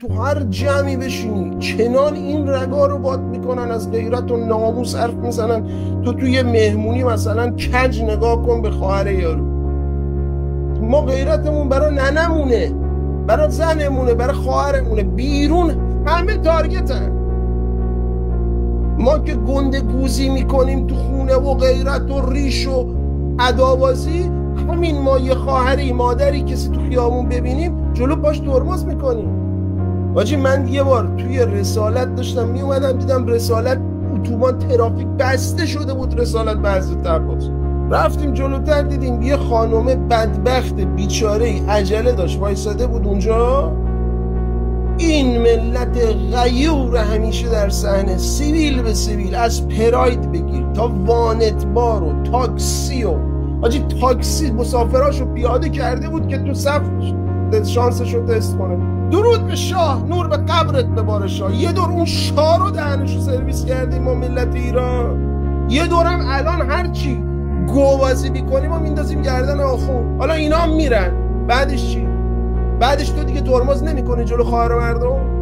تو هر جمعی بشینی کنان این رگا رو باد میکنن، از غیرت و ناموس حرف میزنن. تو توی مهمونی مثلا کج نگاه کن به خواهر یارو. ما غیرتمون برای ننمونه، برای زنمونه، برای خواهرمونه. بیرون همه تارگتن. ما که گنده گوزی میکنیم تو خونه و غیرت و ریش و عداوازی، همین ما یه خواهری مادری کسی تو خیابون ببینیم جلو پاش ترمز میکنیم. واجی من یه بار توی رسالت داشتم میومدم دیدم رسالت اتوبان ترافیک بسته شده بود، رسالت به حضرت عباس. رفتیم جلوتر دیدیم یه خانومه بدبخت بیچاره عجله داشت وایساده بود اونجا. این ملت غیور همیشه در صحنه، سیویل به سیویل، از پراید بگیر تا وانتبار و تاکسی و آجی تاکسی مسافراشو پیاده کرده بود که تو صف شانسشو تست کنه. درود به شاه، نور به قبرت بباره شاه. یه دور اون شاه رو دهنشو سرویس کردیم ما ملت ایران، یه دورم الان هرچی گوازی بیکنیم ما میندازیم گردن آخون. حالا اینا هم میرن، بعدش چی؟ بعدش تو دیگه ترمز نمیکنی جلو خواهر مردم؟